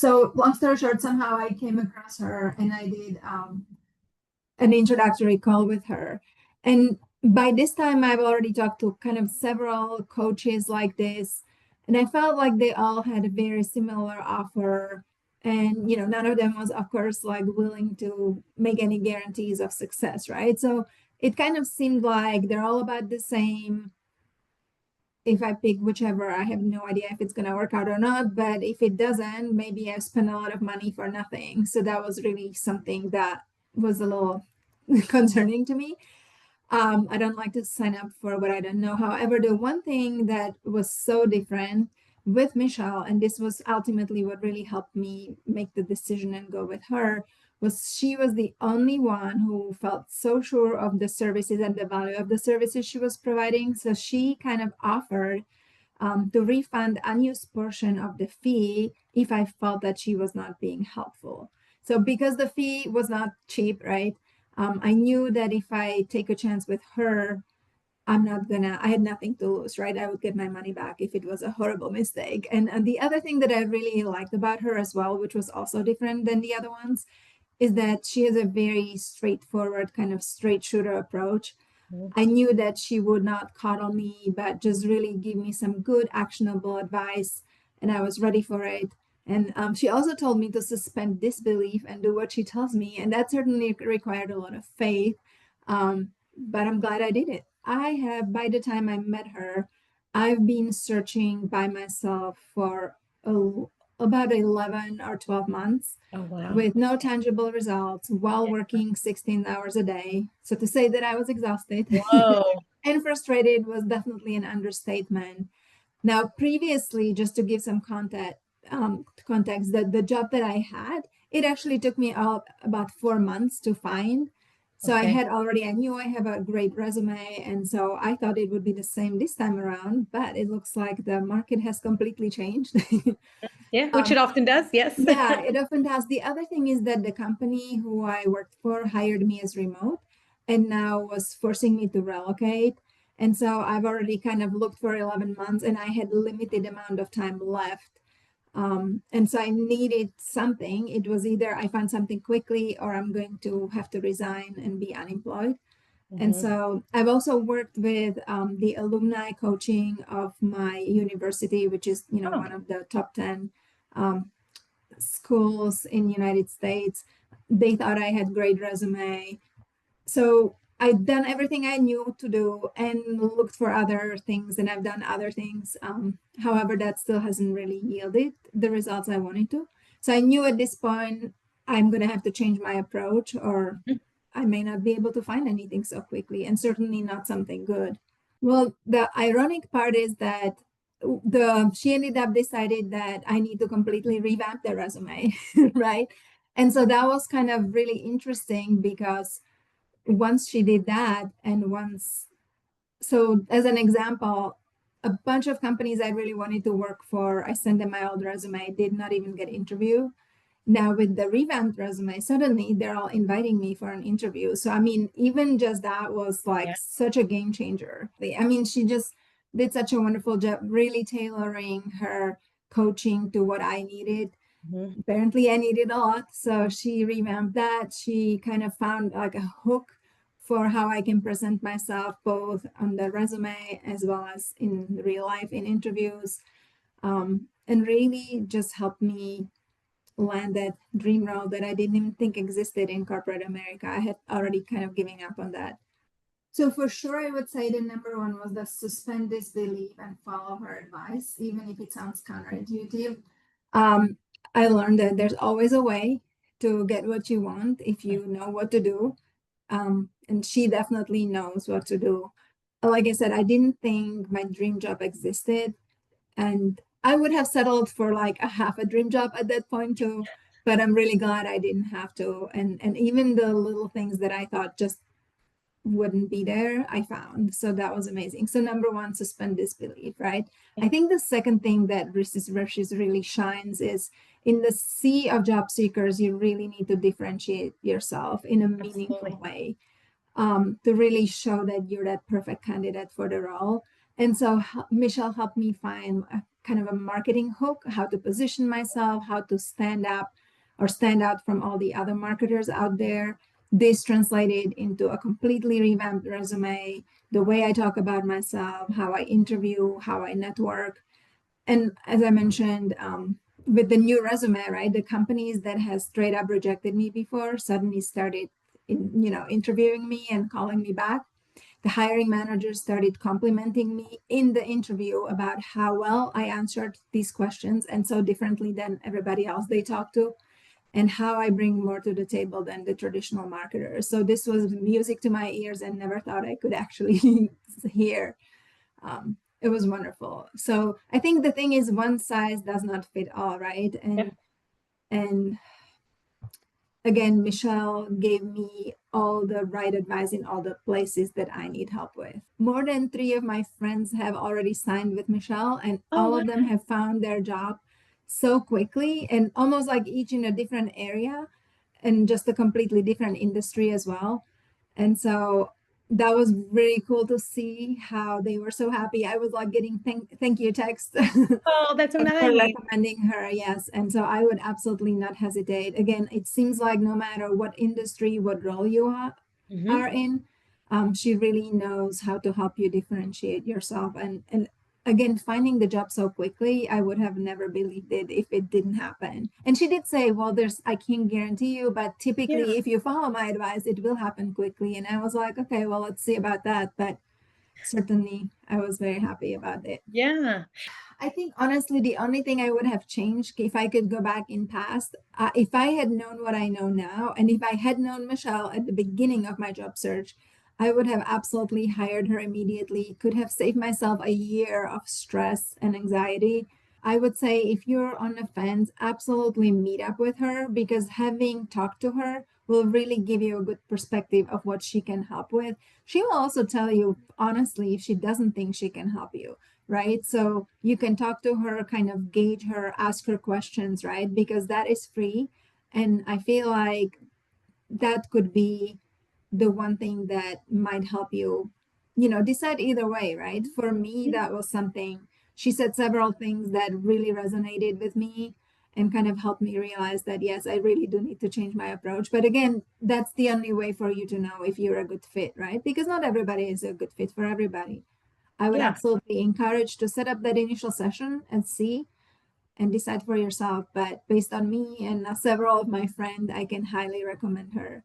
So long story short, somehow I came across her and I did an introductory call with her. And by this time, I've already talked to kind of several coaches like this. And I felt like they all had a very similar offer. And, none of them was, of course, like willing to make any guarantees of success, right? So it kind of seemed like they're all about the same. If I pick whichever, I have no idea if it's going to work out or not. But if it doesn't, maybe I've spent a lot of money for nothing. So that was really something that was a little concerning to me. I don't like to sign up for what I don't know. However, the one thing that was so different with Michelle, and this was ultimately what really helped me make the decision and go with her, was she was the only one who felt so sure of the services and the value of the services she was providing. So she kind of offered to refund unused portion of the fee if I felt that she was not being helpful. So because the fee was not cheap, right? I knew that if I take a chance with her, I had nothing to lose, right? I would get my money back if it was a horrible mistake. And the other thing that I really liked about her as well, which was also different than the other ones, is that she has a very straightforward, kind of straight shooter approach. I knew that she would not coddle me, but just really give me some good, actionable advice, and I was ready for it. And she also told me to suspend disbelief and do what she tells me, and that certainly required a lot of faith. But I'm glad I did it. By the time I met her, I've been searching by myself for about 11 or 12 months. Oh, wow. With no tangible results while working 16 hours a day. So to say that I was exhausted Whoa. and frustrated was definitely an understatement. Now, previously, just to give some context, the job that I had, it actually took me about 4 months to find. So Okay. I knew I have a great resume. And so I thought it would be the same this time around, but it looks like the market has completely changed. Yeah, which it often does. Yes. Yeah, it often does. The other thing is that the company who I worked for hired me as remote and now was forcing me to relocate. And so I've already kind of looked for 11 months and I had limited amount of time left. And so I needed something. It was either I find something quickly or I'm going to have to resign and be unemployed. And so I've also worked with the alumni coaching of my university, which is, Oh, one of the top 10 um, schools in the United States. They thought I had great resume. So I'd done everything I knew to do and looked for other things, and I've done other things. However, that still hasn't really yielded the results I wanted to. So I knew at this point I'm going to have to change my approach, or I may not be able to find anything so quickly, and certainly not something good. Well, the ironic part is that she ended up decided that I need to completely revamp the resume, right? And so that was kind of really interesting because once she did that, so as an example, a bunch of companies I really wanted to work for, I sent them my old resume, did not even get interview. Now with the revamped resume, suddenly they're all inviting me for an interview. So I mean, even just that was like yeah. such a game changer. I mean, she just did such a wonderful job really tailoring her coaching to what I needed. Apparently I needed a lot. So she revamped that. She kind of found like a hook for how I can present myself both on the resume as well as in real life in interviews. And really just helped me land that dream role that I didn't even think existed in corporate America. I had already kind of giving up on that. So for sure, I would say the number one was the suspend disbelief and follow her advice, even if it sounds counterintuitive. Um, I learned that there's always a way to get what you want if you know what to do. And she definitely knows what to do. Like I said, I didn't think my dream job existed, and I would have settled for like a half a dream job at that point too. But I'm really glad I didn't have to. And even the little things that I thought just wouldn't be there, I found. So that was amazing. So number one, suspend disbelief, right? I think the second thing that Rishi really shines is in the sea of job seekers, you really need to differentiate yourself in a meaningful Absolutely. way to really show that you're that perfect candidate for the role. And so Michelle helped me find kind of a marketing hook, how to position myself, how to stand up or stand out from all the other marketers out there. This translated into a completely revamped resume, the way I talk about myself, how I interview, how I network. And as I mentioned, with the new resume, right, the companies that has straight up rejected me before suddenly started, interviewing me and calling me back. The hiring managers started complimenting me in the interview about how well I answered these questions and so differently than everybody else they talked to, and how I bring more to the table than the traditional marketers. So this was music to my ears and never thought I could actually hear. It was wonderful. So I think the thing is one size does not fit all, right? And again, Michelle gave me all the right advice in all the places that I need help with. More than 3 of my friends have already signed with Michelle, and all of them have found their job so quickly, and almost like each in a different area and just a completely different industry as well. And so that was really cool to see how they were so happy. I was like getting thank you text Oh, that's so for nice. recommending her. Yes. And so I would absolutely not hesitate. Again, it seems like no matter what industry, what role you are in, she really knows how to help you differentiate yourself. And again, finding the job so quickly, I would have never believed it if it didn't happen. And she did say, well, I can't guarantee you, but typically Yeah. if you follow my advice, it will happen quickly. And I was like, okay, well, let's see about that. But certainly I was very happy about it. Yeah. I think honestly, the only thing I would have changed if I could go back in past, if I had known what I know now, and if I had known Michelle at the beginning of my job search, I would have absolutely hired her immediately, could have saved myself a year of stress and anxiety. I would say if you're on the fence, absolutely meet up with her, because having talked to her will really give you a good perspective of what she can help with. She will also tell you honestly if she doesn't think she can help you, right? So you can talk to her, kind of gauge her, ask her questions, right? Because that is free. And I feel like that could be the one thing that might help you, decide either way, right? For me, that was something. She said several things that really resonated with me and kind of helped me realize that, yes, I really do need to change my approach. But again, that's the only way for you to know if you're a good fit, right? Because not everybody is a good fit for everybody. I would Yeah. absolutely encourage to set up that initial session and see and decide for yourself. But based on me and several of my friends, I can highly recommend her.